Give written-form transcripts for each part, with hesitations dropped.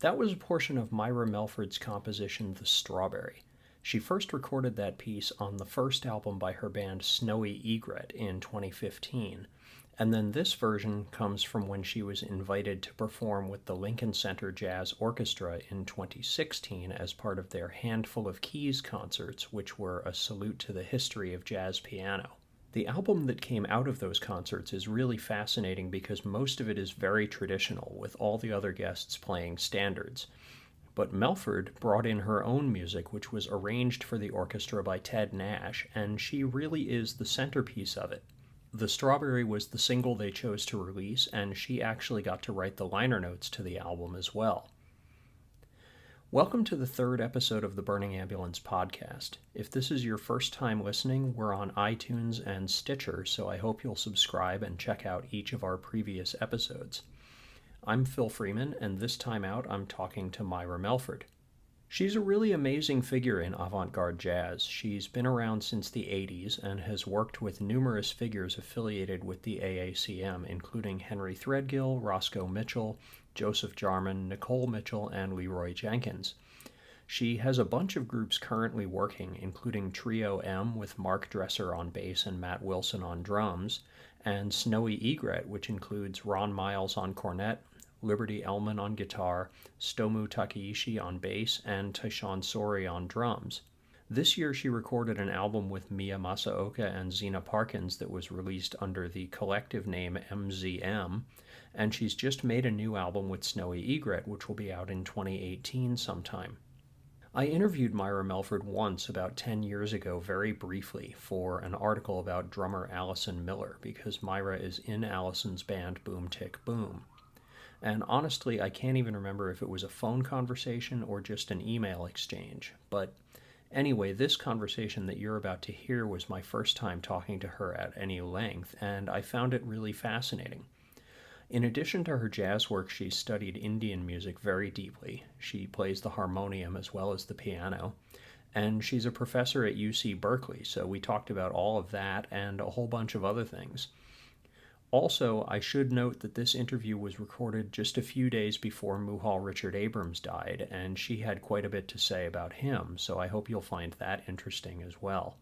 That was a portion of Myra Melford's composition The Strawberry. She first recorded that piece on the first album by her band Snowy Egret in 2015, and then this version comes from when she was invited to perform with the Lincoln Center Jazz Orchestra in 2016 as part of their Handful of Keys concerts, which were a salute to the history of jazz piano. The album that came out of those concerts is really fascinating because most of it is very traditional, with all the other guests playing standards. But Melford brought in her own music, which was arranged for the orchestra by Ted Nash, and she really is the centerpiece of it. The Strawberry was the single they chose to release, and she actually got to write the liner notes to the album as well. Welcome to the third episode of the Burning Ambulance podcast. If this is your first time listening, we're on iTunes and Stitcher, so I hope you'll subscribe and check out each of our previous episodes. I'm Phil Freeman, and this time out I'm talking to Myra Melford. She's a really amazing figure in avant-garde jazz. She's been around since the 80s and has worked with numerous figures affiliated with the AACM, including Henry Threadgill, Roscoe Mitchell, Joseph Jarman, Nicole Mitchell, and Leroy Jenkins. She has a bunch of groups currently working, including Trio M with Mark Dresser on bass and Matt Wilson on drums, and Snowy Egret, which includes Ron Miles on cornet, Liberty Ellman on guitar, Stomu Takeishi on bass, and Taishan Sori on drums. This year she recorded an album with Mia Masaoka and Zena Parkins that was released under the collective name MZM, and she's just made a new album with Snowy Egret, which will be out in 2018 sometime. I interviewed Myra Melford once about 10 years ago very briefly for an article about drummer Allison Miller, because Myra is in Allison's band Boom Tick Boom. And honestly, I can't even remember if it was a phone conversation or just an email exchange. But anyway, this conversation that you're about to hear was my first time talking to her at any length, and I found it really fascinating. In addition to her jazz work, she studied Indian music very deeply. She plays the harmonium as well as the piano, and she's a professor at UC Berkeley, so we talked about all of that and a whole bunch of other things. Also, I should note that this interview was recorded just a few days before Muhal Richard Abrams died, and she had quite a bit to say about him, so I hope you'll find that interesting as well.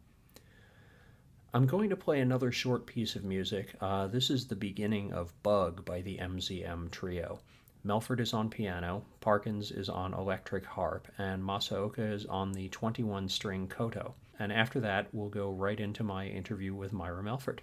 I'm going to play another short piece of music. This is the beginning of Bug by the MZM Trio. Melford is on piano, Parkins is on electric harp, and Masaoka is on the 21-string koto. And after that, we'll go right into my interview with Myra Melford.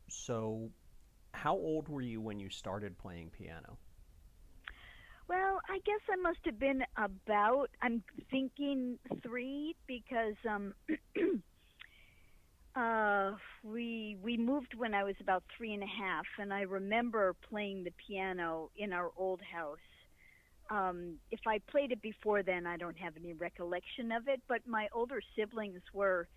So, how old were you when you started playing piano? Well, I guess I must have been about, I'm thinking 3, because we moved when I was about 3 and a half, and I remember playing the piano in our old house. If I played it before then, I don't have any recollection of it, but my older siblings were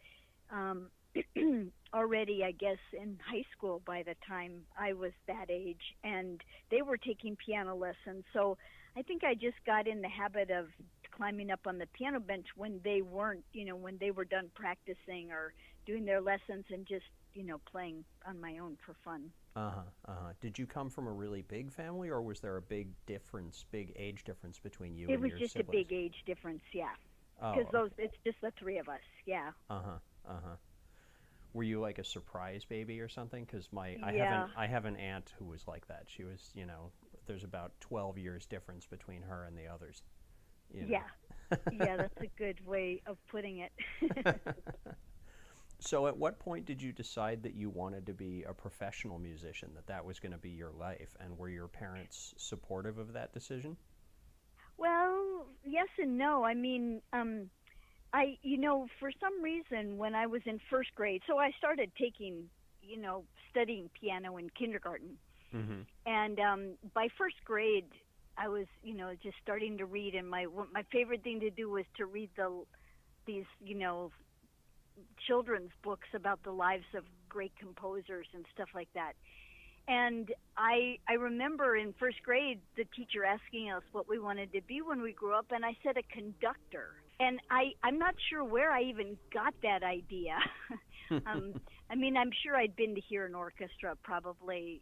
already, I guess, in high school by the time I was that age, and they were taking piano lessons. So I think I just got in the habit of climbing up on the piano bench when they weren't, when they were done practicing or doing their lessons, and just, playing on my own for fun. Uh-huh, uh-huh. Did you come from a really big family, or was there a big difference, big age difference between you It and was your just a siblings? big age difference, yeah. Oh, Because okay. it's just the three of us, yeah. Uh-huh, uh-huh. Were you like a surprise baby or something? Because Yeah, I have an aunt who was like that. She was, there's about 12 years difference between her and the others, you yeah, know. yeah, that's a good way of putting it. So at what point did you decide that you wanted to be a professional musician, that that was going to be your life, and were your parents supportive of that decision? Well, yes and no. I mean, for some reason, when I was in first grade, so I started studying piano in kindergarten. Mm-hmm. And by first grade, I was, just starting to read. And my favorite thing to do was to read these, children's books about the lives of great composers and stuff like that. And I remember in first grade the teacher asking us what we wanted to be when we grew up, and I said a conductor. And I'm not sure where I even got that idea. um, I mean, I'm sure I'd been to hear an orchestra probably,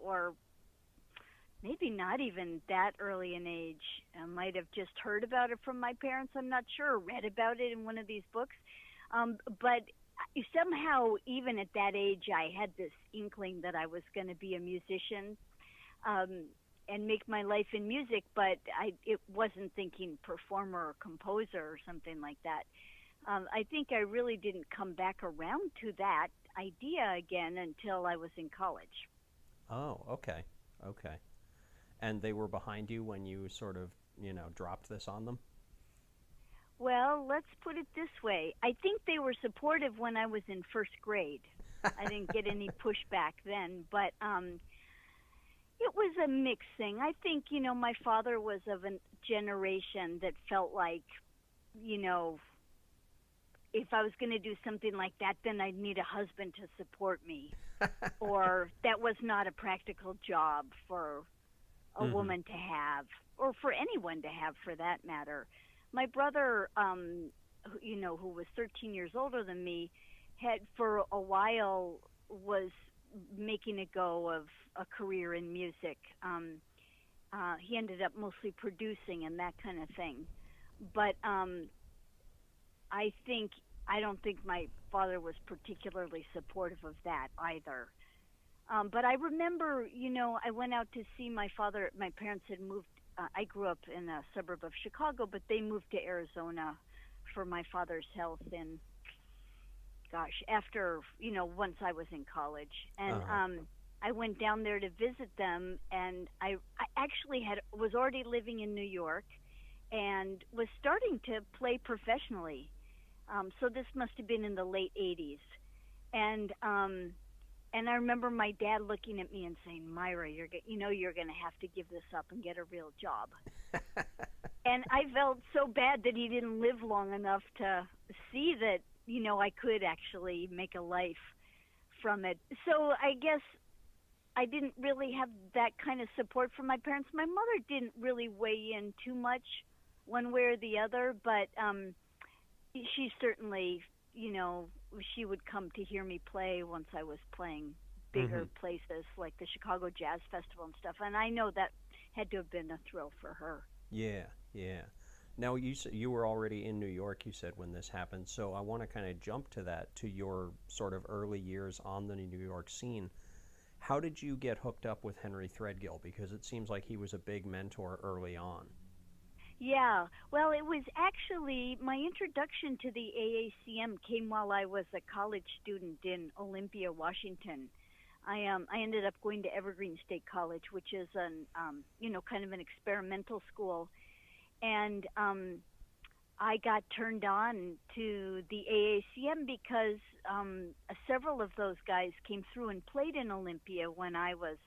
or maybe not even that early in age. I might have just heard about it from my parents. I'm not sure. Read about it in one of these books. But somehow, even at that age, I had this inkling that I was going to be a musician, um, and make my life in music. But it wasn't thinking performer or composer or something like that. I think I really didn't come back around to that idea again until I was in college. Oh, okay. Okay. And they were behind you when you sort of, dropped this on them? Well, let's put it this way. I think they were supportive when I was in first grade. I didn't get any pushback then, but it was a mixed thing. I think, my father was of a generation that felt like, you know, if I was going to do something like that, then I'd need a husband to support me, or that was not a practical job for a Mm-hmm. woman to have, or for anyone to have for that matter. My brother, who was 13 years older than me, had for a while was making a go of a career in music. He ended up mostly producing and that kind of thing. But I think I don't think my father was particularly supportive of that either. But I remember, I went out to see my father. My parents had moved. I grew up in a suburb of Chicago, but they moved to Arizona for my father's health. And gosh, after, once I was in college. And Uh-huh. I went down there to visit them, and I actually was already living in New York and was starting to play professionally. So this must have been in the late 80s. And I remember my dad looking at me and saying, "Myra, you're going to have to give this up and get a real job." And I felt so bad that he didn't live long enough to see that, I could actually make a life from it. So I guess I didn't really have that kind of support from my parents. My mother didn't really weigh in too much one way or the other, but she certainly, you know, she would come to hear me play once I was playing Mm-hmm. bigger places like the Chicago Jazz Festival and stuff. And I know that had to have been a thrill for her. Yeah, yeah. Now you said you were already in New York, you said, when this happened. So I want to kind of jump to that, to your sort of early years on the New York scene. How did you get hooked up with Henry Threadgill? Because it seems like he was a big mentor early on. Yeah, well, it was actually my introduction to the AACM came while I was a college student in Olympia, Washington. I ended up going to Evergreen State College, which is kind of an experimental school, and I got turned on to the AACM because several of those guys came through and played in Olympia when I was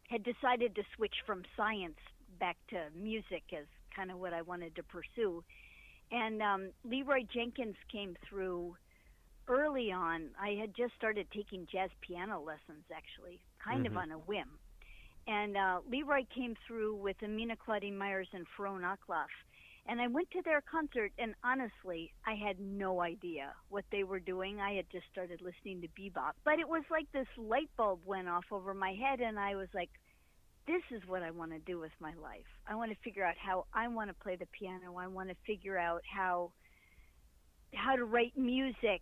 had decided to switch from science back to music as kind of what I wanted to pursue. And Leroy Jenkins came through early on, I had just started taking jazz piano lessons, actually, kind of on a whim. And Leroy came through with Amina Claudine Myers and Ferone Akloff. And I went to their concert, and honestly, I had no idea what they were doing. I had just started listening to bebop. But it was like this light bulb went off over my head, and I was like, this is what I want to do with my life. I want to figure out how I want to play the piano. I want to figure out how to write music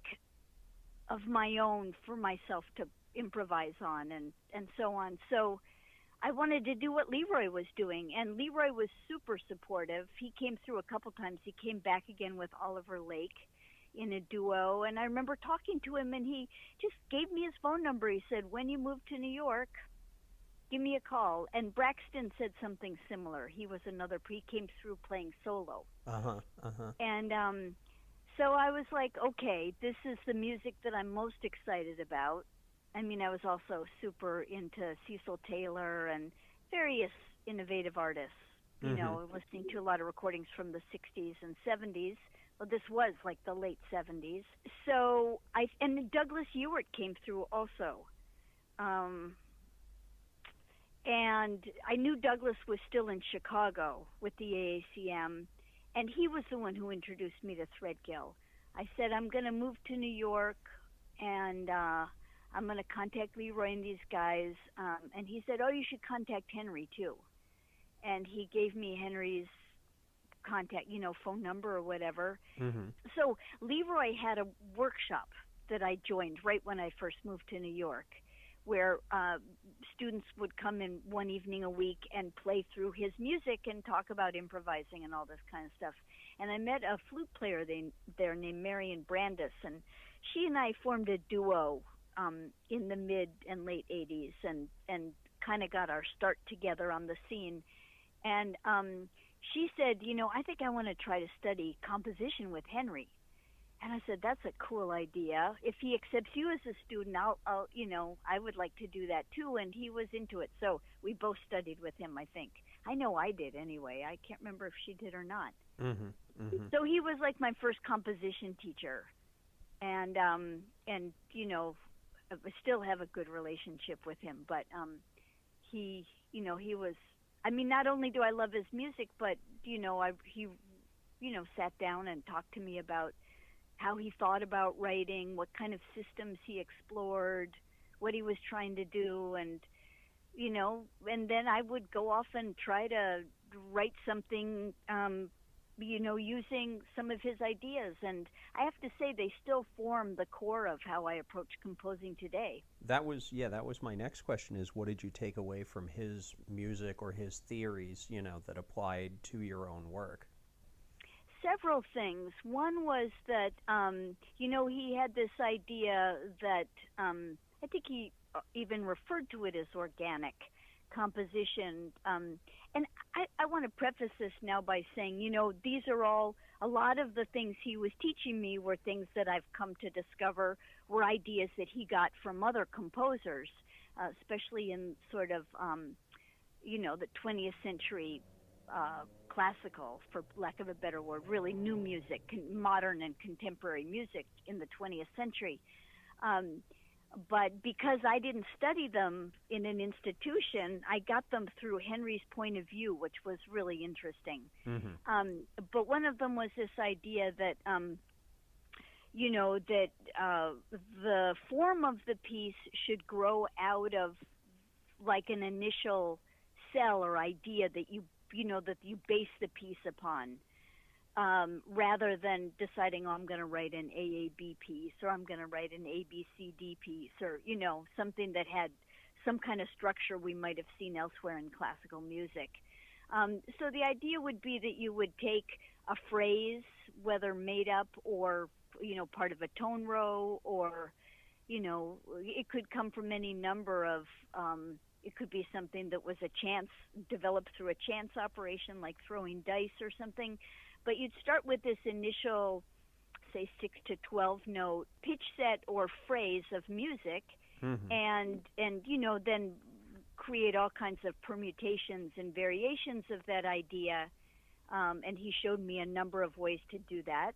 of my own for myself to improvise on and so on. So I wanted to do what Leroy was doing, and Leroy was super supportive. He came through a couple times. He came back again with Oliver Lake in a duo, and I remember talking to him, and he just gave me his phone number. He said, when you move to New York, give me a call. And Braxton said something similar. He was he came through playing solo. And so I was like, okay, this is the music that I'm most excited about. I mean, I was also super into Cecil Taylor and various innovative artists, you know, listening to a lot of recordings from the 60s and 70s. Well, this was like the late 70s. So and Douglas Ewart came through also. And I knew Douglas was still in Chicago with the AACM, and he was the one who introduced me to Threadgill. I said, I'm going to move to New York, and I'm going to contact Leroy and these guys. And he said, oh, you should contact Henry, too. And he gave me Henry's contact, phone number or whatever. So Leroy had a workshop that I joined right when I first moved to New York, where students would come in one evening a week and play through his music and talk about improvising and all this kind of stuff. And I met a flute player there named Marion Brandis, and she and I formed a duo in the mid and late 80s and kind of got our start together on the scene. And she said, I think I want to try to study composition with Henry. And I said, that's a cool idea. If he accepts you as a student, I'll I would like to do that too. And he was into it. So we both studied with him, I think. I know I did anyway. I can't remember if she did or not. So he was like my first composition teacher. And I still have a good relationship with him. But he was, not only do I love his music, but, he sat down and talked to me about how he thought about writing, what kind of systems he explored, what he was trying to do, and then I would go off and try to write something, using some of his ideas. And I have to say they still form the core of how I approach composing today. That was my next question, is what did you take away from his music or his theories, that applied to your own work? Several things. One was that, he had this idea that I think he even referred to it as organic composition. And I want to preface this now by saying, these are a lot of the things he was teaching me were things that I've come to discover were ideas that he got from other composers, especially in sort of, the 20th century classical, for lack of a better word, really new music, modern and contemporary music in the 20th century. But because I didn't study them in an institution, I got them through Henry's point of view, which was really interesting. But one of them was this idea that, the form of the piece should grow out of like an initial cell or idea that you base the piece upon, rather than deciding, I'm going to write an AAB piece, or I'm going to write an ABCD piece, or, something that had some kind of structure we might have seen elsewhere in classical music. So the idea would be that you would take a phrase, whether made up or, part of a tone row, or, it could come from any number of, it could be something that was developed through a chance operation, like throwing dice or something. But you'd start with this initial, say, 6 to 12 note pitch set or phrase of music, and then create all kinds of permutations and variations of that idea. And he showed me a number of ways to do that.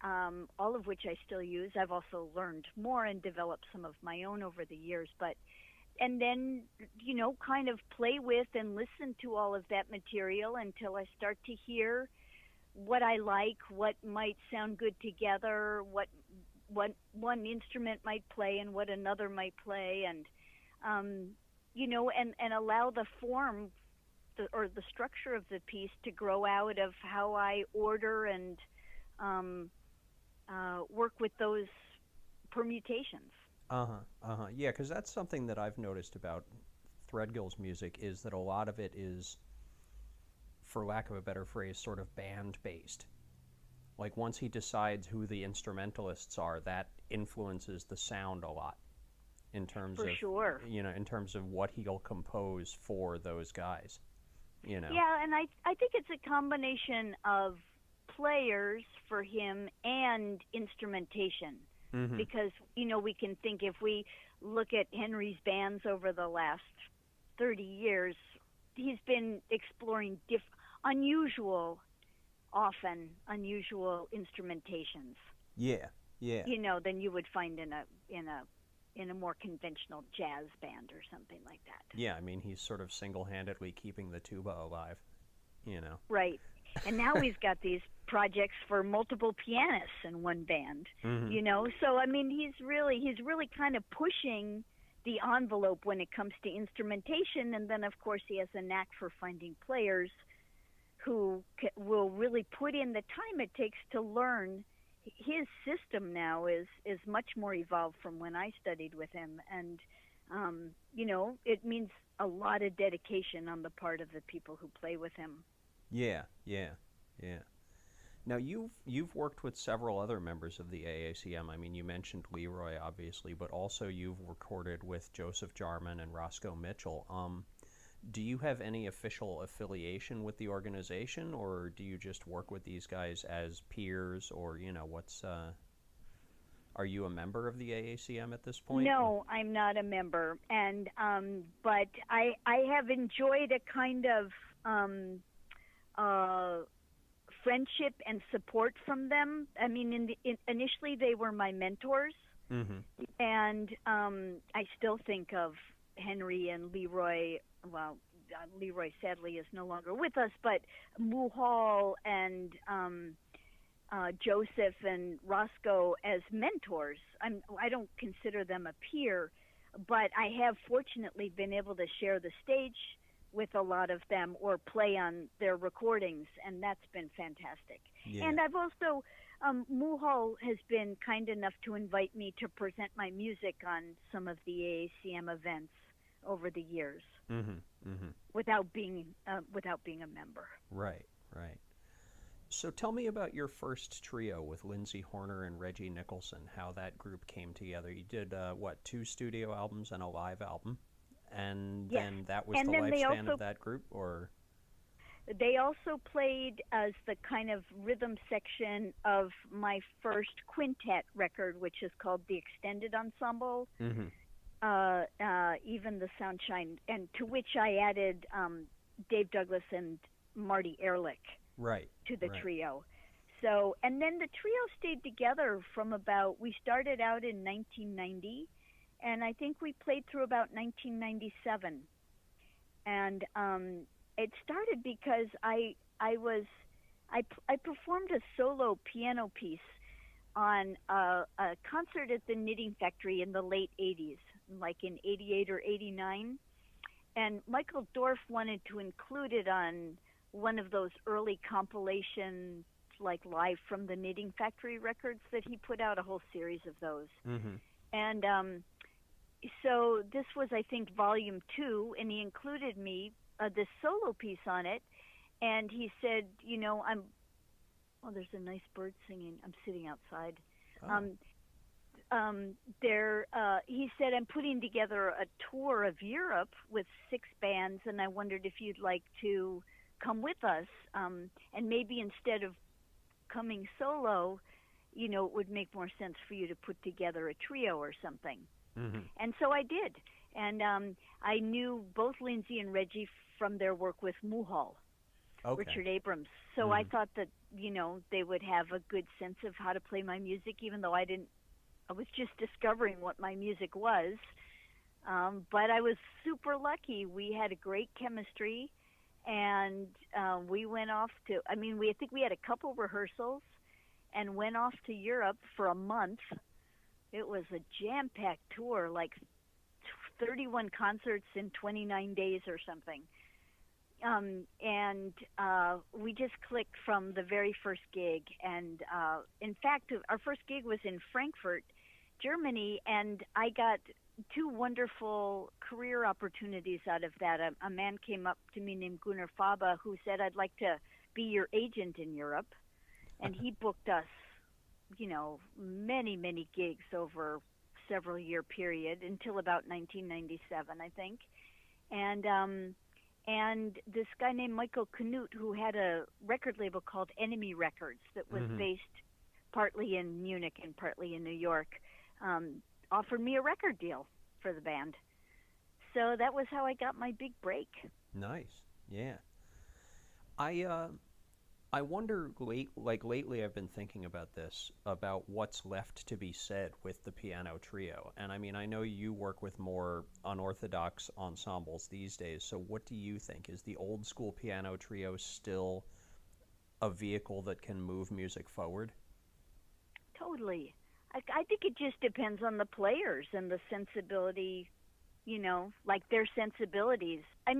all of which I still use. I've also learned more and developed some of my own over the years. But and then, kind of play with and listen to all of that material until I start to hear what I like, what might sound good together, what one instrument might play and what another might play, and and allow the form or the structure of the piece to grow out of how I order and work with those permutations. Yeah, because that's something that I've noticed about Threadgill's music, is that a lot of it is, for lack of a better phrase, sort of band-based. Like, once he decides who the instrumentalists are, that influences the sound a lot in terms For of, sure. In terms of what he'll compose for those guys, Yeah, and I think it's a combination of players for him and instrumentation. Mm-hmm. Because, we can think, if we look at Henry's bands over the last 30 years, he's been exploring often unusual instrumentations. Yeah. Than you would find in a more conventional jazz band or something like that. Yeah, I mean, he's sort of single-handedly keeping the tuba alive, Right. And now he's got these projects for multiple pianists in one band, Mm-hmm. So I mean, he's really kind of pushing the envelope when it comes to instrumentation, and then of course he has a knack for finding players who will really put in the time it takes to learn. His system now is much more evolved from when I studied with him, and it means a lot of dedication on the part of the people who play with him. Yeah. Now, you've worked with several other members of the AACM. I mean, you mentioned Leroy, obviously, but also you've recorded with Joseph Jarman and Roscoe Mitchell. Do you have any official affiliation with the organization, or do you just work with these guys as peers, or, are you a member of the AACM at this point? No, I'm not a member, and but I have enjoyed a kind of friendship and support from them. I mean, initially they were my mentors, Mm-hmm. and I still think of Henry and Leroy. Well, Leroy sadly is no longer with us, but Muhal and Joseph and Roscoe as mentors. I don't consider them a peer, but I have fortunately been able to share the stage with a lot of them or play on their recordings, and that's been fantastic. Yeah. And I've also, Muhal has been kind enough to invite me to present my music on some of the AACM events over the years, without being a member. Right. So tell me about your first trio with Lindsay Horner and Reggie Nicholson, how that group came together. You did, 2 studio albums and a live album? And yes. Then that was and the then lifespan of that group, or? They also played as the kind of rhythm section of my first quintet record, which is called The Extended Ensemble, Mm-hmm. Even the Sunshine, and to which I added Dave Douglas and Marty Ehrlich to the trio. So, and then the trio stayed together we started out in 1990, and I think we played through about 1997. And it started because I performed a solo piano piece on a concert at the Knitting Factory in the late 80s, like in 88 or 89. And Michael Dorff wanted to include it on one of those early compilations, like Live from the Knitting Factory records that he put out, a whole series of those. Mm-hmm. And so this was, I think, volume 2, and he included me, this solo piece on it. And he said, there's a nice bird singing. I'm sitting outside. Oh. He said, I'm putting together a tour of Europe with 6 bands, and I wondered if you'd like to come with us. And maybe instead of coming solo, it would make more sense for you to put together a trio or something. Mm-hmm. And so I did. And I knew both Lindsay and Reggie from their work with Muhal, Richard Abrams. So I thought that they would have a good sense of how to play my music, even though I was just discovering what my music was. But I was super lucky. We had a great chemistry, and we went off to, I think we had a couple rehearsals and went off to Europe for a month. It was a jam-packed tour, like 31 concerts in 29 days or something. And we just clicked from the very first gig. And in fact, our first gig was in Frankfurt, Germany, and I got two wonderful career opportunities out of that. A man came up to me named Gunnar Faba who said, "I'd like to be your agent in Europe." And he booked us, many, many gigs over several year period until about 1997, I think. And this guy named Michael Knut, who had a record label called Enemy Records that was based partly in Munich and partly in New York, offered me a record deal for the band. So that was how I got my big break. Nice. Yeah. I wonder, lately I've been thinking about this, about what's left to be said with the piano trio. And I know you work with more unorthodox ensembles these days, so what do you think? Is the old school piano trio still a vehicle that can move music forward? Totally. I think it just depends on the players and the sensibility, like their sensibilities. I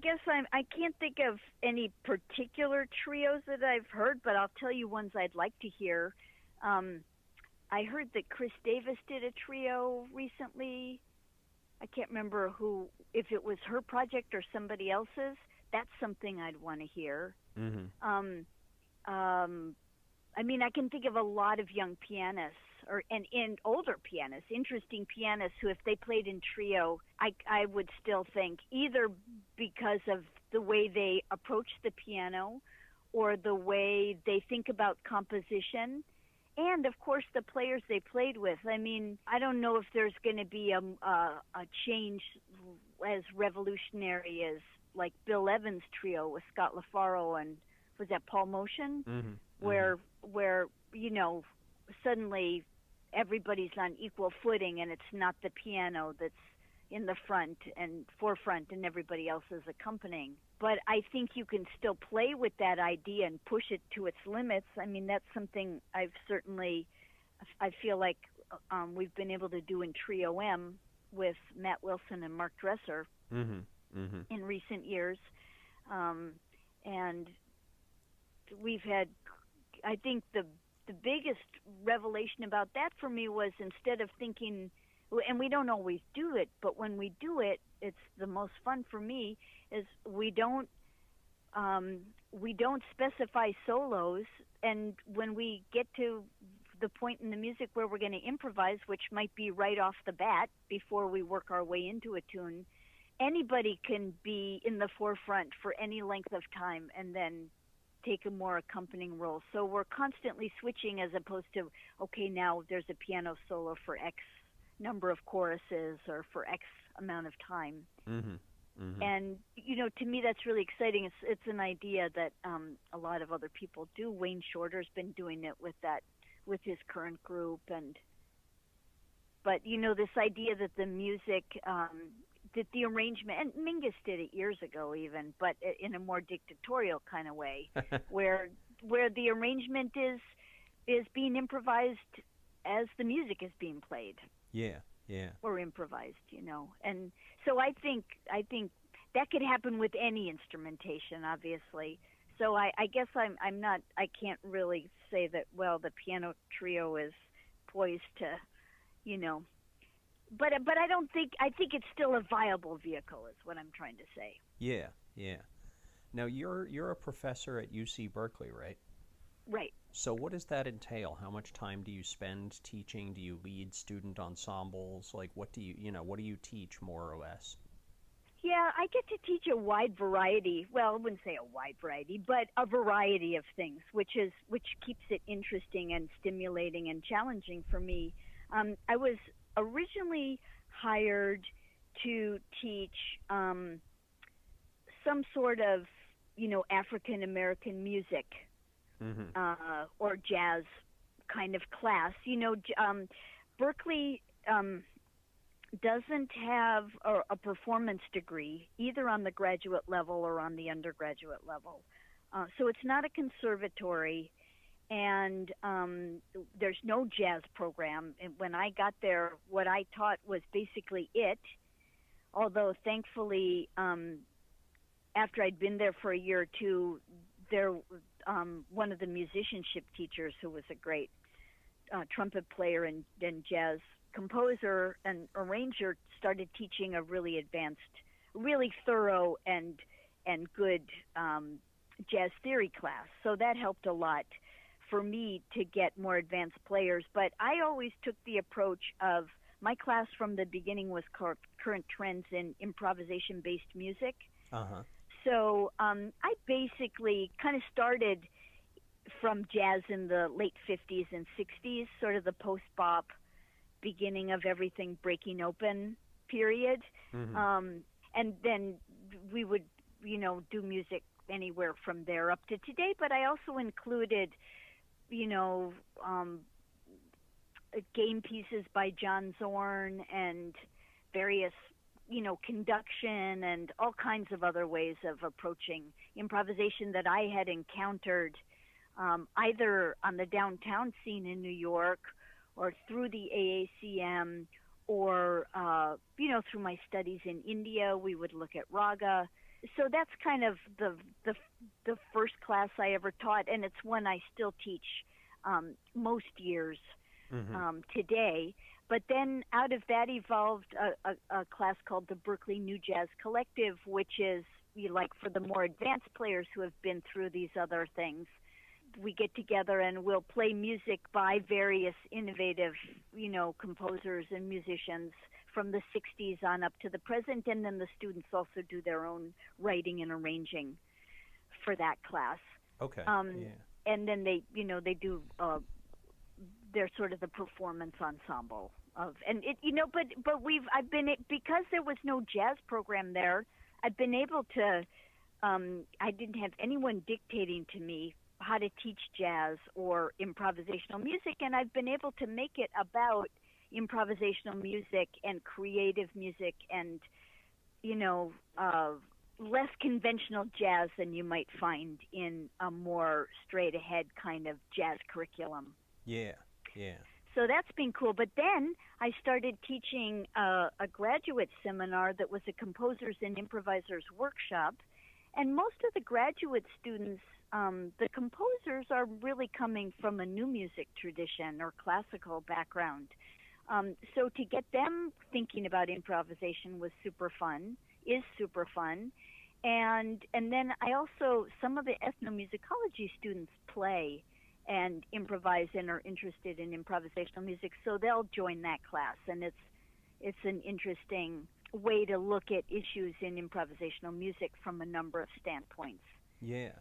guess I can't think of any particular trios that I've heard, but I'll tell you ones I'd like to hear. I heard that Chris Davis did a trio recently. I can't remember if it was her project or somebody else's. That's something I'd want to hear. Mm-hmm. I can think of a lot of young pianists and older pianists, interesting pianists who, if they played in trio, I would still think, either because of the way they approach the piano or the way they think about composition, and of course the players they played with. I don't know if there's going to be a change as revolutionary as like Bill Evans' trio with Scott LaFaro and was that Paul Motion, where suddenly everybody's on equal footing and it's not the piano that's in the forefront and everybody else is accompanying. But I think you can still play with that idea and push it to its limits. That's something I feel like we've been able to do in Trio M with Matt Wilson and Mark Dresser in recent years. And we've had, I think the biggest revelation about that for me was, instead of thinking, and we don't always do it, but when we do it, it's the most fun for me, is we don't specify solos, and when we get to the point in the music where we're going to improvise, which might be right off the bat before we work our way into a tune, anybody can be in the forefront for any length of time and then take a more accompanying role. So we're constantly switching, as opposed to, okay, now there's a piano solo for X number of choruses or for X amount of time. And, to me, that's really exciting. It's an idea that a lot of other people do. Wayne Shorter's been doing it with his current group. But this idea that the music, that the arrangement, and Mingus did it years ago even, but in a more dictatorial kind of way, where the arrangement is being improvised as the music is being played. Yeah. Or improvised, And so I think that could happen with any instrumentation, obviously. So I guess I can't really say that, well, the piano trio is poised to, But I think it's still a viable vehicle, is what I'm trying to say. Yeah. Now you're a professor at UC Berkeley, right? Right. So what does that entail? How much time do you spend teaching? Do you lead student ensembles? Like, what do you teach, more or less? Yeah, I get to teach a wide variety. Well, I wouldn't say a wide variety, but a variety of things, which keeps it interesting and stimulating and challenging for me. I was originally hired to teach some sort of, African American music Mm-hmm. or jazz kind of class. Berkeley doesn't have a performance degree either on the graduate level or on the undergraduate level. So it's not a conservatory, and there's no jazz program. And when I got there, what I taught was basically it, although thankfully, after I'd been there for a year or two, there one of the musicianship teachers, who was a great trumpet player and jazz composer and arranger, started teaching a really advanced, really thorough and good jazz theory class. So that helped a lot for me to get more advanced players. But I always took the approach of, my class from the beginning was called Current Trends in Improvisation-Based Music. Uh-huh. So I basically kind of started from jazz in the late 50s and 60s, sort of the post-bop, beginning of everything breaking open period. Mm-hmm. And then we would, do music anywhere from there up to today. But I also included, game pieces by John Zorn and various, conduction and all kinds of other ways of approaching improvisation that I had encountered either on the downtown scene in New York or through the AACM or, through my studies in India. We would look at raga. So that's kind of the first class I ever taught, and it's one I still teach most years today. But then out of that evolved a class called the Berkeley New Jazz Collective, which is like for the more advanced players who have been through these other things. We get together and we'll play music by various innovative, composers and musicians from the 60s on up to the present, and then the students also do their own writing and arranging for that class. Okay. And then they do they're sort of the performance ensemble of, and it, I've been, because there was no jazz program there, I've been able to, I didn't have anyone dictating to me how to teach jazz or improvisational music, and I've been able to make it about improvisational music and creative music and, less conventional jazz than you might find in a more straight ahead kind of jazz curriculum. Yeah. So that's been cool. But then I started teaching a graduate seminar that was a composers and improvisers workshop. And most of the graduate students, the composers, are really coming from a new music tradition or classical background. So to get them thinking about improvisation was super fun, is super fun. And then I also, some of the ethnomusicology students play and improvise and are interested in improvisational music, so they'll join that class. And it's an interesting way to look at issues in improvisational music from a number of standpoints. Yeah.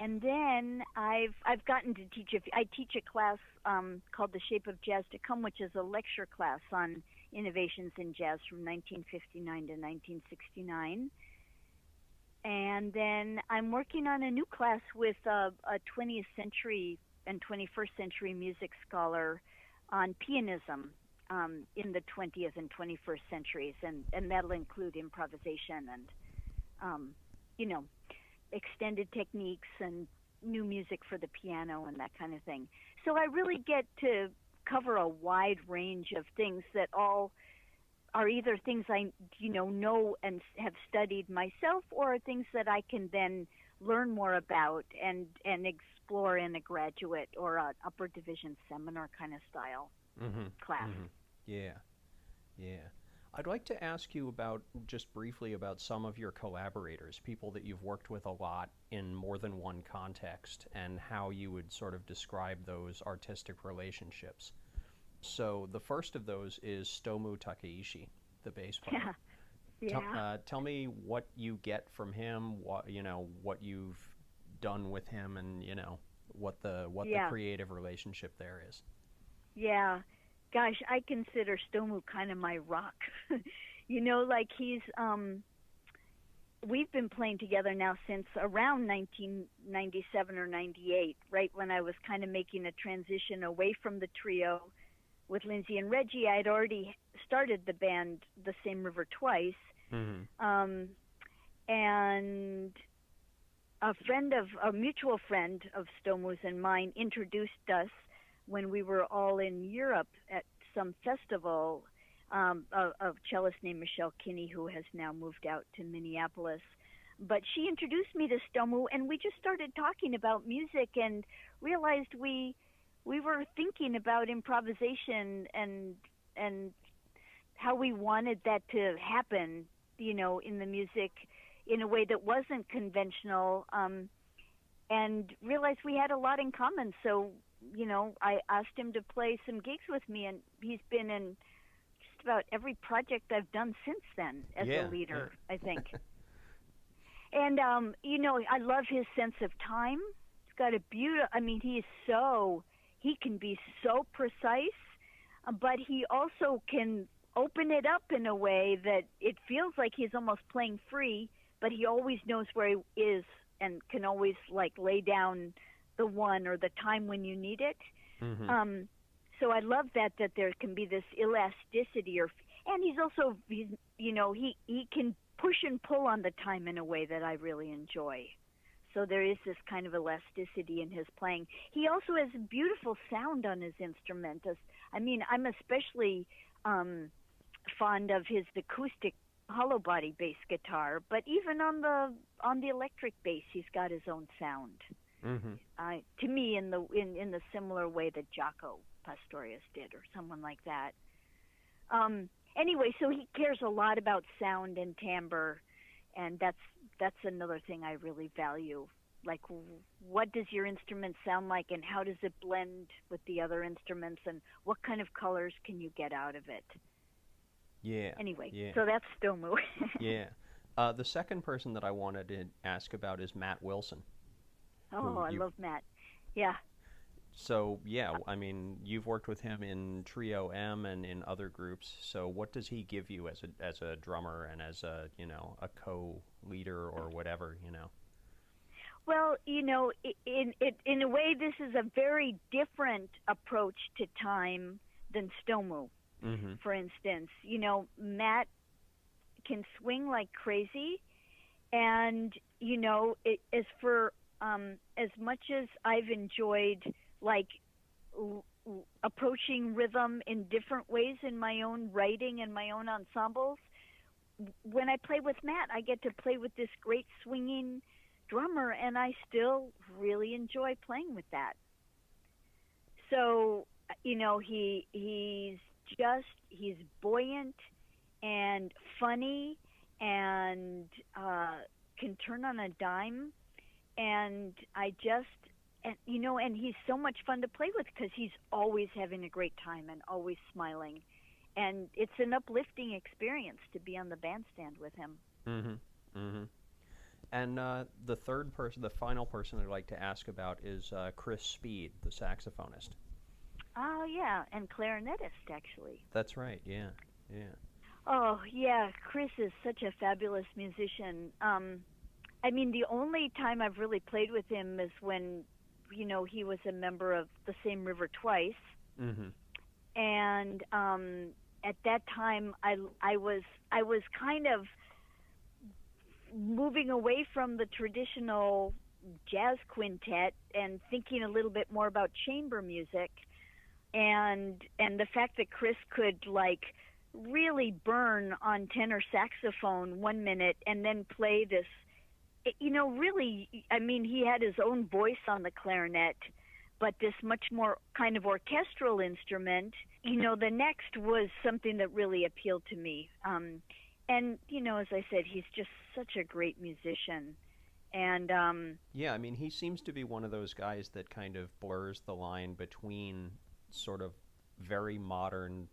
And then I've gotten to teach I teach a class called The Shape of Jazz to Come, which is a lecture class on innovations in jazz from 1959 to 1969. And then I'm working on a new class with a 20th century and 21st century music scholar on pianism in the 20th and 21st centuries, and that'll include improvisation and, extended techniques and new music for the piano and that kind of thing. So I really get to cover a wide range of things that all are either things I know and have studied myself, or things that I can then learn more about and explore in a graduate or an upper division seminar kind of style class. Yeah. I'd like to ask you just briefly about some of your collaborators, people that you've worked with a lot in more than one context, and how you would sort of describe those artistic relationships. So the first of those is Stomu Takeishi, the bass player. Yeah. Tell me what you get from him, what you've done with him, and what the creative relationship there is. Yeah. Gosh, I consider Stomu kind of my rock. Like he's we've been playing together now since around 1997 or 98, right when I was kind of making a transition away from the trio with Lindsay and Reggie. I'd already started the band The Same River Twice. And a mutual friend of Stomu's and mine introduced us when we were all in Europe at some festival, of cellist named Michelle Kinney, who has now moved out to Minneapolis. But she introduced me to Stomu, and we just started talking about music and realized we were thinking about improvisation and how we wanted that to happen, in the music in a way that wasn't conventional, and realized we had a lot in common. So, I asked him to play some gigs with me, and he's been in just about every project I've done since then as a leader, I think. And, I love his sense of time. He's got a beautiful, he can be so precise, but he also can open it up in a way that it feels like he's almost playing free, but he always knows where he is and can always lay down the one or the time when you need it. So I love that there can be this elasticity, and he's also he can push and pull on the time in a way that I really enjoy. So there is this kind of elasticity in his playing. He also has a beautiful sound on his instrument. I'm especially fond of his acoustic hollow body bass guitar, but even on the electric bass, he's got his own sound. To me, in the similar way that Jaco Pastorius did, or someone like that. Anyway, so he cares a lot about sound and timbre, and that's another thing I really value. Like, what does your instrument sound like, and how does it blend with the other instruments, and what kind of colors can you get out of it? Yeah. Anyway, yeah. So that's Stomu. Yeah. The second person that I wanted to ask about is Matt Wilson. Oh, I love Matt. Yeah. So, yeah, you've worked with him in Trio M and in other groups. So what does he give you as a drummer and as a co-leader or whatever, Well, in a way, this is a very different approach to time than Stomu. For instance, Matt can swing like crazy, and as much as I've enjoyed approaching rhythm in different ways in my own writing and my own ensembles, when I play with Matt, I get to play with this great swinging drummer, and I still really enjoy playing with that. So, he's buoyant and funny and can turn on a dime, and and he's so much fun to play with because he's always having a great time and always smiling, and it's an uplifting experience to be on the bandstand with him. And the final person I'd like to ask about is Chris Speed, the saxophonist. Oh, yeah, and clarinetist, actually. That's right, yeah. Oh, yeah, Chris is such a fabulous musician. The only time I've really played with him is when, he was a member of The Same River Twice. And at that time, I was kind of moving away from the traditional jazz quintet and thinking a little bit more about chamber music. And the fact that Chris could really burn on tenor saxophone 1 minute and then play this, really, he had his own voice on the clarinet, but this much more kind of orchestral instrument, the next was something that really appealed to me. And, as I said, he's just such a great musician. And he seems to be one of those guys that kind of blurs the line between sort of very modern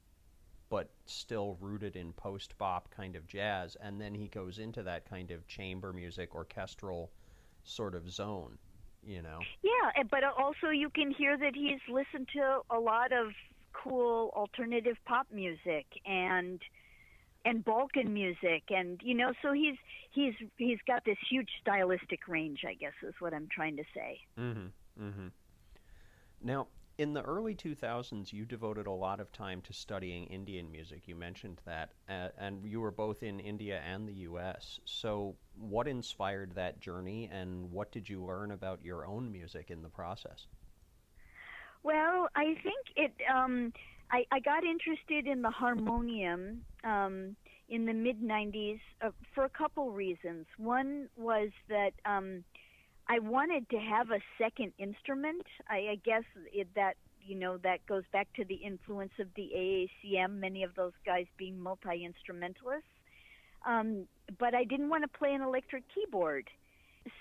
but still rooted in post-bop kind of jazz, and then he goes into that kind of chamber music, orchestral sort of zone, Yeah, but also you can hear that he's listened to a lot of cool alternative pop music, and and Balkan music, and so he's got this huge stylistic range, I guess is what I'm trying to say. Now, in the early 2000s, you devoted a lot of time to studying Indian music. You mentioned that, and you were both in India and the U.S. So what inspired that journey, and what did you learn about your own music in the process? Well, I think I got interested in the harmonium in the mid-90s for a couple reasons. One was that I wanted to have a second instrument. I guess that goes back to the influence of the AACM, many of those guys being multi-instrumentalists. But I didn't want to play an electric keyboard.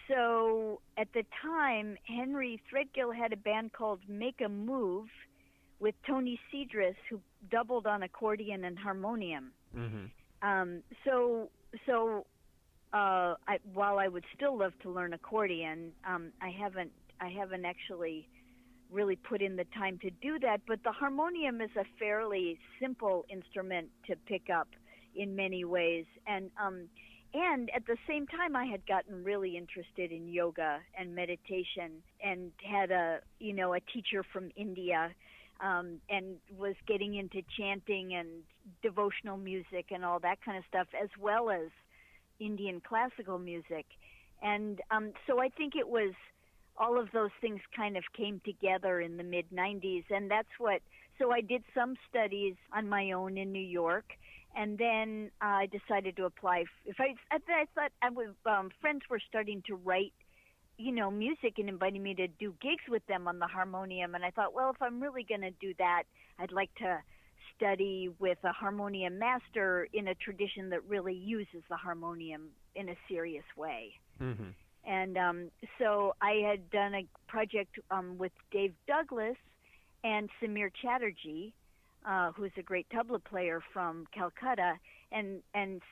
So at the time, Henry Threadgill had a band called Make a Move with Tony Cedris, who doubled on accordion and harmonium. While I would still love to learn accordion, I haven't actually really put in the time to do that. But the harmonium is a fairly simple instrument to pick up in many ways, and at the same time, I had gotten really interested in yoga and meditation, and had a teacher from India, and was getting into chanting and devotional music and all that kind of stuff, as well as Indian classical music. And so I think it was all of those things kind of came together in the mid-90s, and so I did some studies on my own in New York, and then I decided to apply. I thought friends were starting to write, music and inviting me to do gigs with them on the harmonium, and I thought, well, if I'm really going to do that, I'd like to study with a harmonium master in a tradition that really uses the harmonium in a serious way. And so I had done a project with Dave Douglas and Samir Chatterjee, who's a great tabla player from Calcutta, and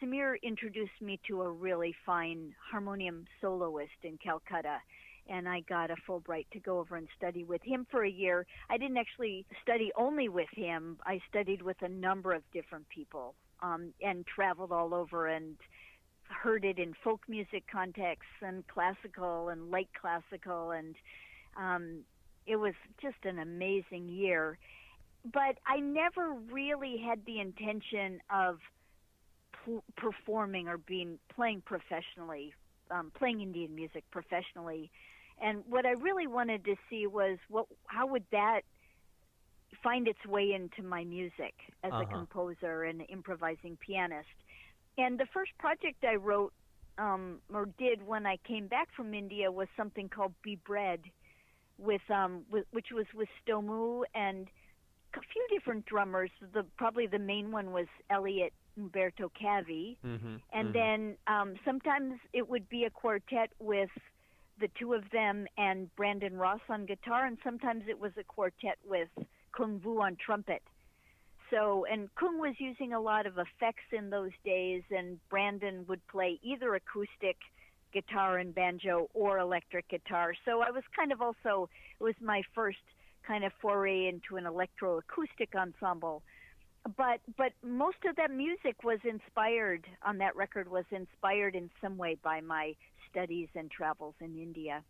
Samir introduced me to a really fine harmonium soloist in Calcutta, and I got a Fulbright to go over and study with him for a year. I didn't actually study only with him. I studied with a number of different people, and traveled all over and heard it in folk music contexts and classical and light classical, and it was just an amazing year. But I never really had the intention of performing or playing professionally, playing Indian music professionally. And what I really wanted to see was how would that find its way into my music as a composer and improvising pianist. And the first project I wrote or did when I came back from India was something called Be Bread, which was with Stomu and a few different drummers. Probably the main one was Elliot Umberto Cavi, and then sometimes it would be a quartet with the two of them and Brandon Ross on guitar, and sometimes it was a quartet with Kung Vu on trumpet. So, and Kung was using a lot of effects in those days, and Brandon would play either acoustic guitar and banjo or electric guitar. So I was kind of it was my first kind of foray into an electroacoustic ensemble. But most of that music was inspired in some way by my studies and travels in India.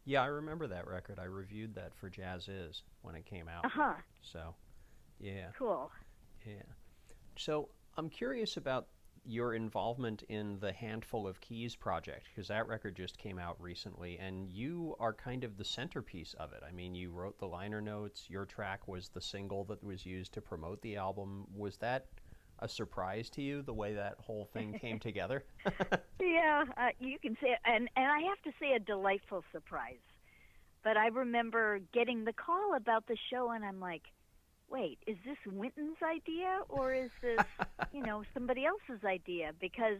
Yeah, I remember that record. I reviewed that for Jazz Is when it came out. So, yeah. Cool. Yeah. So I'm curious about your involvement in the Handful of Keys project, because that record just came out recently, and you are kind of the centerpiece of it. I mean, you wrote the liner notes. Your track was the single that was used to promote the album. Was that a surprise to you, the way that whole thing came together? Yeah, you can say it. And I have to say a delightful surprise. But I remember getting the call about the show, and I'm like, wait, is this Wynton's idea, or is this, somebody else's idea? Because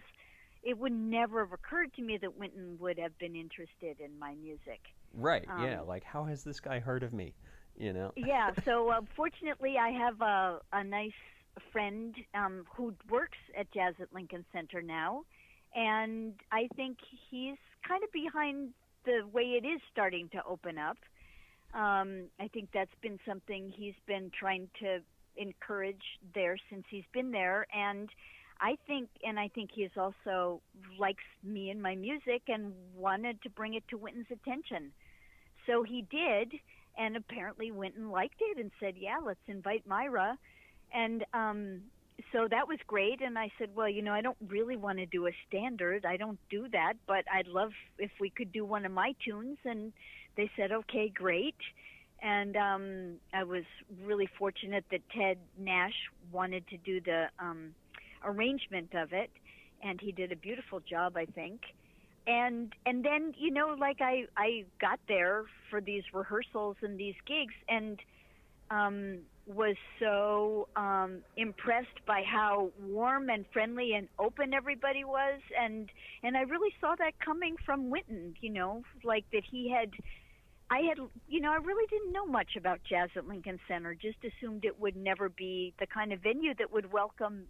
it would never have occurred to me that Wynton would have been interested in my music. Right, yeah, like, how has this guy heard of me, Yeah, so fortunately I have a nice friend who works at Jazz at Lincoln Center now, and I think he's kind of behind the way it is starting to open up. I think that's been something he's been trying to encouraged there since he's been there, and I think he is also likes me and my music and wanted to bring it to Winton's attention. So he did, and apparently Winton liked it and said, "Yeah, let's invite Myra." And so that was great. And I said, "Well, I don't really want to do a standard. I don't do that, but I'd love if we could do one of my tunes." And they said, "Okay, great." And I was really fortunate that Ted Nash wanted to do the arrangement of it, and he did a beautiful job, I think. And then like I got there for these rehearsals and these gigs, and was so impressed by how warm and friendly and open everybody was, and I really saw that coming from Winton, like that I really didn't know much about jazz at Lincoln Center, just assumed it would never be the kind of venue that would welcome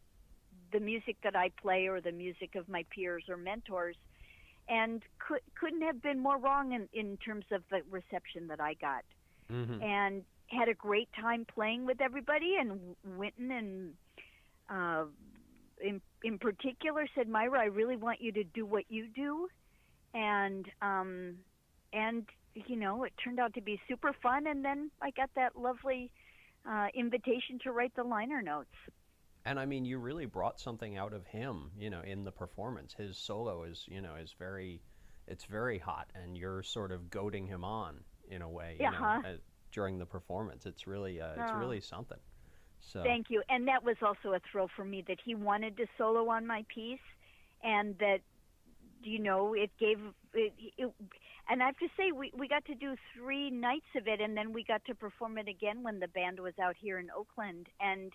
the music that I play or the music of my peers or mentors, and couldn't have been more wrong in terms of the reception that I got. Mm-hmm. And had a great time playing with everybody, and Winton and in particular said, "Myra, I really want you to do what you do," and it turned out to be super fun, and then I got that lovely invitation to write the liner notes. And I mean, you really brought something out of him, in the performance. His solo is it's very hot, and you're sort of goading him on in a way, during the performance. It's really something. So thank you. And that was also a thrill for me that he wanted to solo on my piece, and that it gave it. And I have to say, we got to do 3 nights of it, and then we got to perform it again when the band was out here in Oakland. And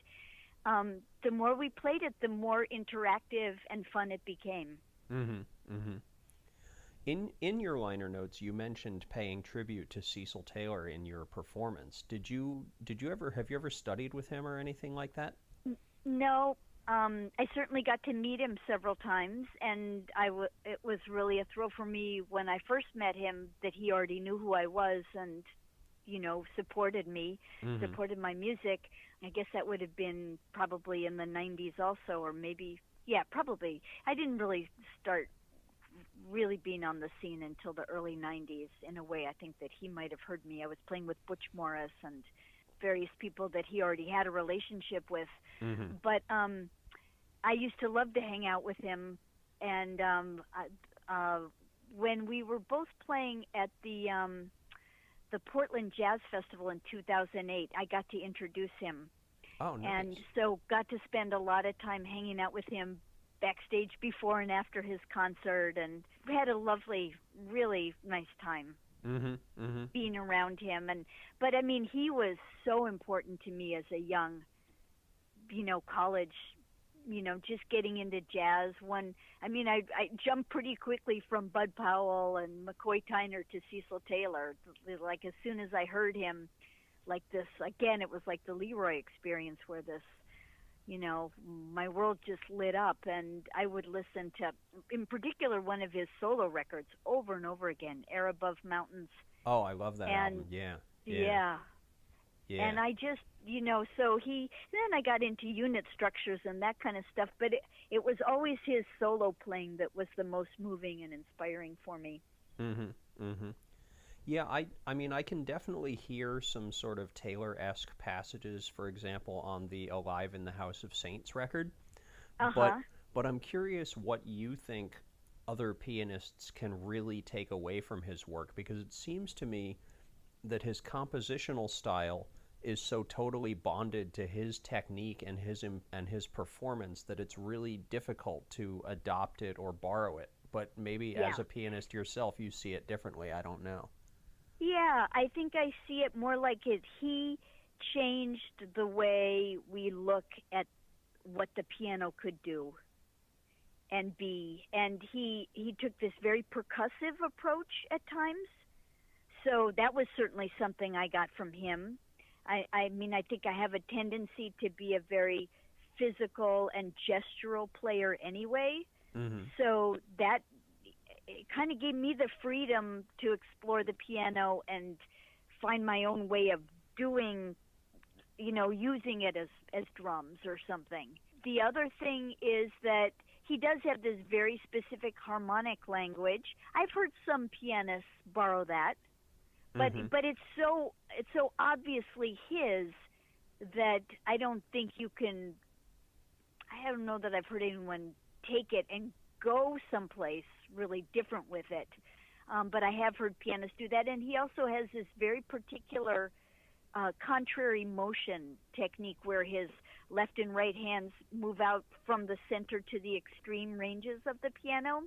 the more we played it, the more interactive and fun it became. Mm-hmm. Mm-hmm. In your liner notes, you mentioned paying tribute to Cecil Taylor in your performance. Have you ever studied with him or anything like that? No. I certainly got to meet him several times, and it was really a thrill for me when I first met him that he already knew who I was and, supported me, Mm-hmm. supported my music. I guess that would have been probably in the 90s also, or maybe, yeah, probably. I didn't really start really being on the scene until the early 90s. In a way, I think that he might have heard me. I was playing with Butch Morris and various people that he already had a relationship with. Mm-hmm. But I used to love to hang out with him, and when we were both playing at the Portland Jazz Festival in 2008, I got to introduce him. Oh, nice. And so got to spend a lot of time hanging out with him backstage before and after his concert, and we had a lovely, really nice time. Mm-hmm. Mm-hmm. Being around him. But I mean, he was so important to me as a young, college, just getting into jazz. I jumped pretty quickly from Bud Powell and McCoy Tyner to Cecil Taylor. Like as soon as I heard him, like this, again, it was like the Leroy experience where this, my world just lit up, and I would listen to, in particular, one of his solo records over and over again, Air Above Mountains. Oh, I love that album. Yeah. And I just, so then I got into unit structures and that kind of stuff, but it was always his solo playing that was the most moving and inspiring for me. Mm-hmm. Mm-hmm. Yeah, I mean, I can definitely hear some sort of Taylor-esque passages, for example, on the Alive in the House of Saints record. But I'm curious what you think other pianists can really take away from his work, because it seems to me that his compositional style is so totally bonded to his technique and his performance that it's really difficult to adopt it or borrow it. But maybe as a pianist yourself, you see it differently. I don't know. Yeah, I think I see it more like he changed the way we look at what the piano could do and be. And he took this very percussive approach at times. So that was certainly something I got from him. I mean, I think I have a tendency to be a very physical and gestural player anyway. Mm-hmm. So that it kind of gave me the freedom to explore the piano and find my own way of doing using it as drums or something. The other thing is that he does have this very specific harmonic language. I've heard some pianists borrow that, but Mm-hmm. but it's so obviously his that I don't think you can. I don't know that I've heard anyone take it and go someplace really different with it. But I have heard pianists do that, and he also has this very particular contrary motion technique where his left and right hands move out from the center to the extreme ranges of the piano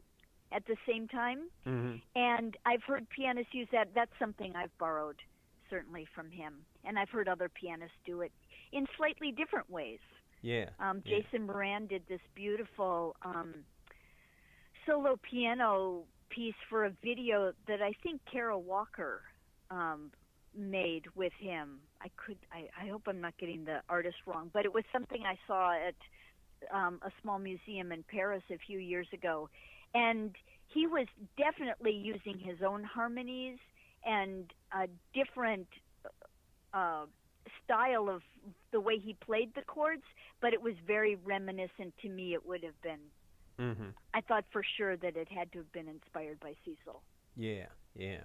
at the same time. Mm-hmm. And I've heard pianists use that. That's something I've borrowed, certainly, from him. And I've heard other pianists do it in slightly different ways. Yeah. Jason Moran did this beautiful solo piano piece for a video that I think Kara Walker made with him. I hope I'm not getting the artist wrong, but it was something I saw at a small museum in Paris a few years ago, and he was definitely using his own harmonies and a different style of the way he played the chords, but it was very reminiscent to me. It would have been. Mm-hmm. I thought for sure that it had to have been inspired by Cecil. Yeah, yeah.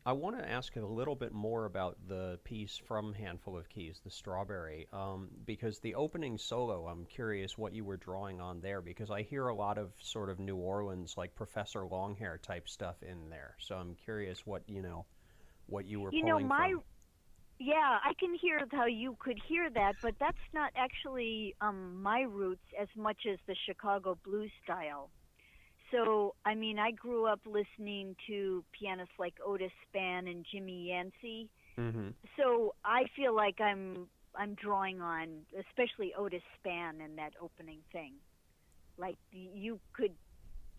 I want to ask a little bit more about the piece from Handful of Keys, the Strawberry, because the opening solo, I'm curious what you were drawing on there, because I hear a lot of sort of New Orleans, like Professor Longhair type stuff in there. So I'm curious what you were pulling from. Yeah, I can hear how you could hear that, but that's not actually my roots as much as the Chicago blues style. So, I mean, I grew up listening to pianists like Otis Spann and Jimmy Yancey. Mm-hmm. So I feel like I'm drawing on, especially Otis Spann in that opening thing. Like you could,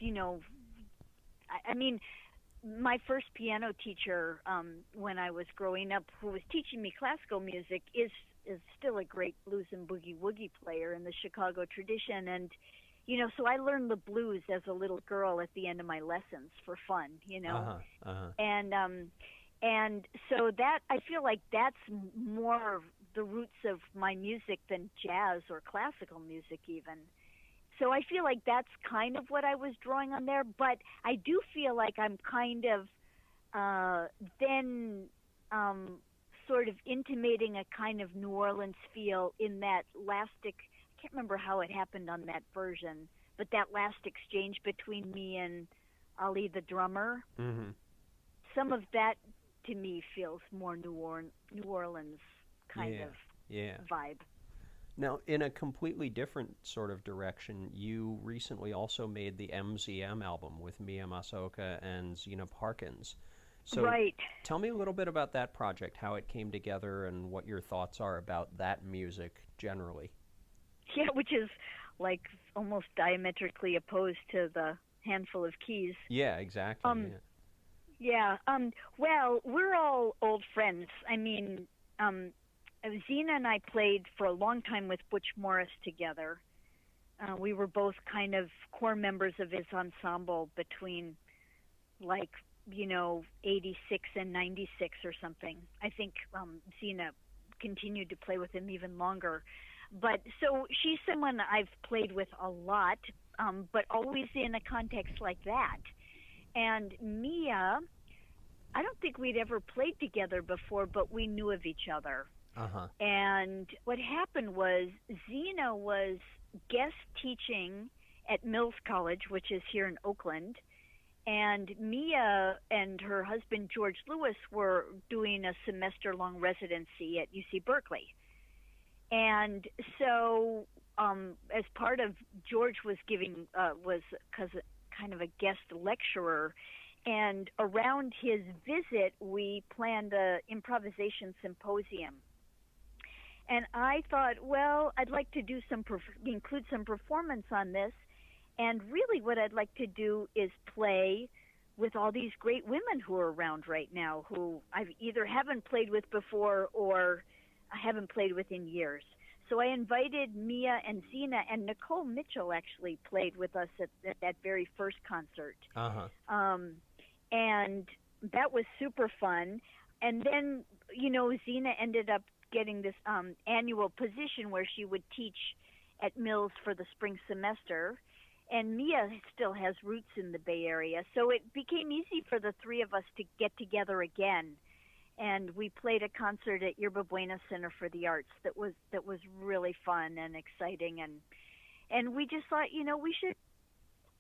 I mean, my first piano teacher when I was growing up, who was teaching me classical music, is still a great blues and boogie woogie player in the Chicago tradition. And so I learned the blues as a little girl at the end of my lessons for fun. And so that, I feel like that's more the roots of my music than jazz or classical music even. So I feel like that's kind of what I was drawing on there, but I do feel like I'm kind of then sort of intimating a kind of New Orleans feel in that last, I can't remember how it happened on that version, but that last exchange between me and Ali the drummer, Mm-hmm. some of that to me feels more New Orleans kind of vibe. Now, in a completely different sort of direction, you recently also made the MZM album with Mia Masaoka and Zena Parkins. So right. Tell me a little bit about that project, how it came together, and what your thoughts are about that music generally. Yeah, which is like almost diametrically opposed to the Handful of Keys. Yeah, exactly. Well, we're all old friends. I mean, Zena and I played for a long time with Butch Morris together. We were both kind of core members of his ensemble between 86 and 96 or something. I think Zena continued to play with him even longer. But so she's someone I've played with a lot, but always in a context like that. And Mia, I don't think we'd ever played together before, but we knew of each other. Uh-huh. And what happened was Zena was guest teaching at Mills College, which is here in Oakland, and Mia and her husband George Lewis were doing a semester-long residency at UC Berkeley. And so as part of, George was giving, was kind of a guest lecturer, and around his visit we planned a improvisation symposium. And I thought, well, I'd like to do include some performance on this. And really what I'd like to do is play with all these great women who are around right now, who I either haven't played with before or I haven't played with in years. So I invited Mia and Zena, and Nicole Mitchell actually played with us at that very first concert. Uh-huh. And that was super fun. And then, Zena ended up getting this annual position where she would teach at Mills for the spring semester. And Mia still has roots in the Bay Area, so it became easy for the three of us to get together again. And we played a concert at Yerba Buena Center for the Arts that was really fun and exciting. And we just thought, we should,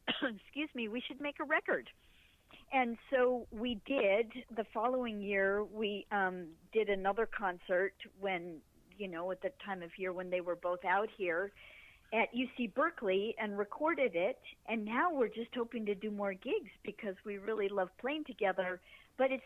excuse me, we should make a record. And so we did. The following year, we did another concert when, at the time of year when they were both out here at UC Berkeley, and recorded it. And now we're just hoping to do more gigs because we really love playing together. But it's,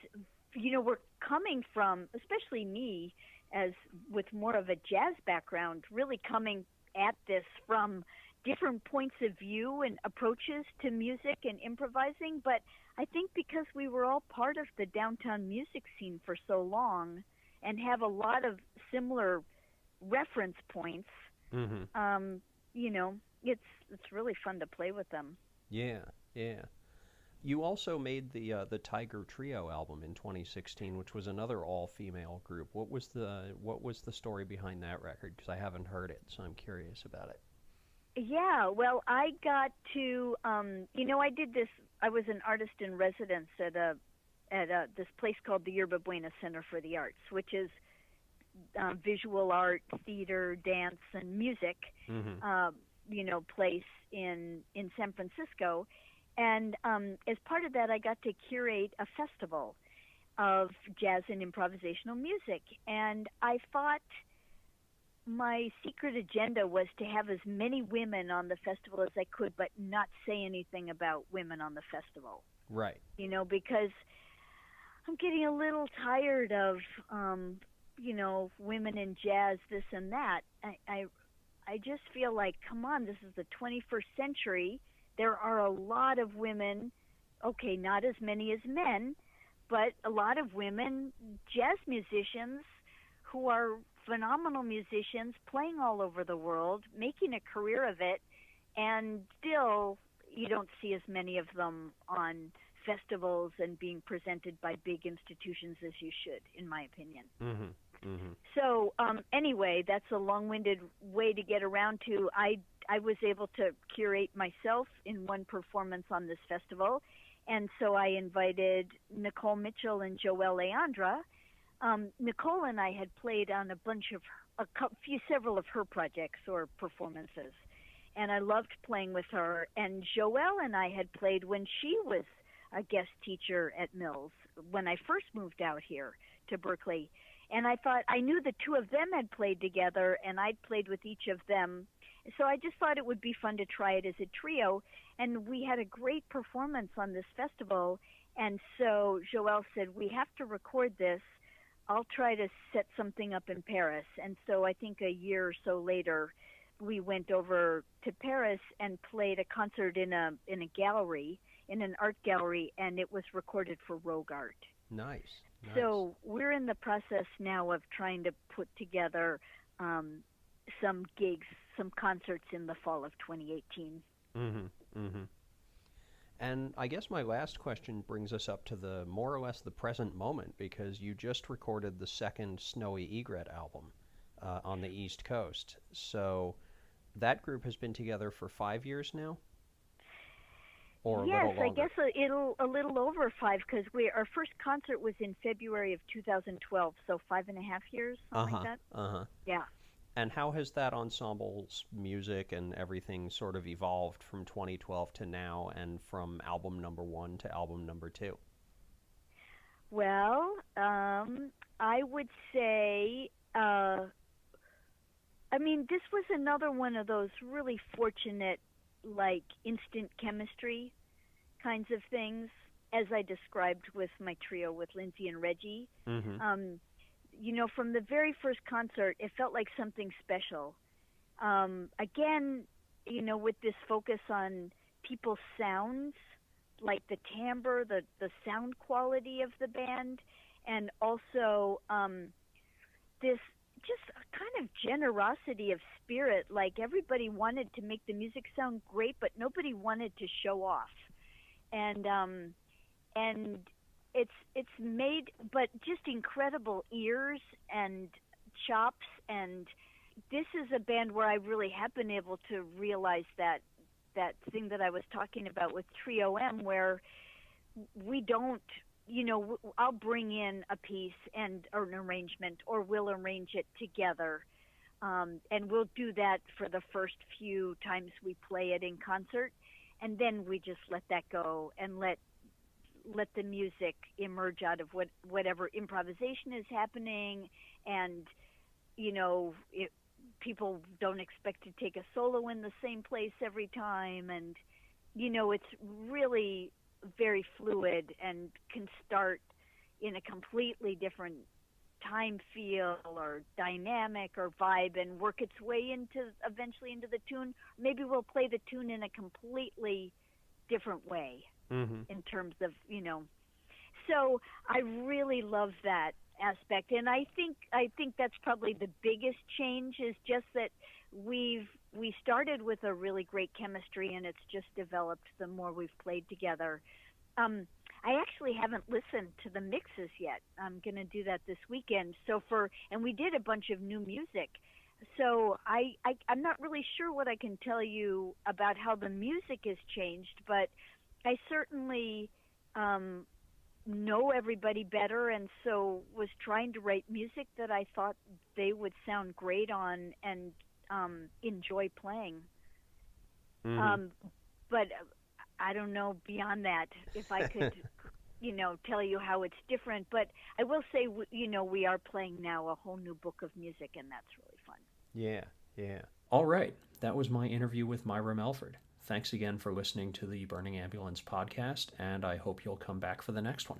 we're coming from, especially me, as with more of a jazz background, really coming at this from different points of view and approaches to music and improvising. But I think because we were all part of the downtown music scene for so long and have a lot of similar reference points, it's really fun to play with them. Yeah. You also made the Tiger Trio album in 2016, which was another all-female group. What was the story behind that record? Because I haven't heard it, so I'm curious about it. Yeah, well, I got to, I did this. I was an artist in residence at this place called the Yerba Buena Center for the Arts, which is visual art, theater, dance, and music, place in San Francisco. And as part of that, I got to curate a festival of jazz and improvisational music. And I thought my secret agenda was to have as many women on the festival as I could, but not say anything about women on the festival. Right. Because I'm getting a little tired of, women in jazz, this and that. I just feel like, come on, this is the 21st century. There are a lot of women, okay, not as many as men, but a lot of women jazz musicians who are phenomenal musicians playing all over the world, making a career of it, and still you don't see as many of them on festivals and being presented by big institutions as you should, in my opinion. So anyway, that's a long-winded way to get around to I was able to curate myself in one performance on this festival, and so I invited Nicole Mitchell and Joelle Leandra. Nicole and I had played on several of her projects or performances, and I loved playing with her. And Joelle and I had played when she was a guest teacher at Mills when I first moved out here to Berkeley. And I thought, I knew the two of them had played together, and I'd played with each of them. So I just thought it would be fun to try it as a trio. And we had a great performance on this festival. And so Joelle said, we have to record this. I'll try to set something up in Paris. And so I think a year or so later, we went over to Paris and played a concert in a gallery, in an art gallery, and it was recorded for Rogue Art. Nice. So we're in the process now of trying to put together some gigs, some concerts in the fall of 2018. And I guess my last question brings us up to the more or less the present moment, because you just recorded the second Snowy Egret album on the East Coast. So that group has been together for 5 years now? Or yes, I guess a little over 5, because our first concert was in February of 2012, so 5.5 years, something like that. Yeah. And how has that ensemble's music and everything sort of evolved from 2012 to now, and from album number 1 to album number 2? Well, I would say, this was another one of those really fortunate, like, instant chemistry kinds of things, as I described with my trio with Lindsay and Reggie. From the very first concert, it felt like something special. Again, with this focus on people's sounds, like the timbre, the sound quality of the band, and also this just a kind of generosity of spirit. Like, everybody wanted to make the music sound great, but nobody wanted to show off. And it's made, but just incredible ears and chops. And this is a band where I really have been able to realize that thing that I was talking about with Trio M, where we don't, I'll bring in a piece or an arrangement, or we'll arrange it together. And we'll do that for the first few times we play it in concert. And then we just let that go and let the music emerge out of whatever improvisation is happening. And, people don't expect to take a solo in the same place every time. And, it's really very fluid and can start in a completely different time feel or dynamic or vibe and work its way eventually into the tune. Maybe we'll play the tune in a completely different way in terms of, So I really love that aspect, and I think that's probably the biggest change, is just that we started with a really great chemistry, and it's just developed the more we've played together. I actually haven't listened to the mixes yet. I'm going to do that this weekend. And we did a bunch of new music. So I'm not really sure what I can tell you about how the music has changed, but I certainly know everybody better, and so was trying to write music that I thought they would sound great on and enjoy playing. But I don't know beyond that if I could, tell you how it's different. But I will say, we are playing now a whole new book of music, and that's really fun. Yeah. All right. That was my interview with Myra Melford. Thanks again for listening to the Burning Ambulance podcast, and I hope you'll come back for the next one.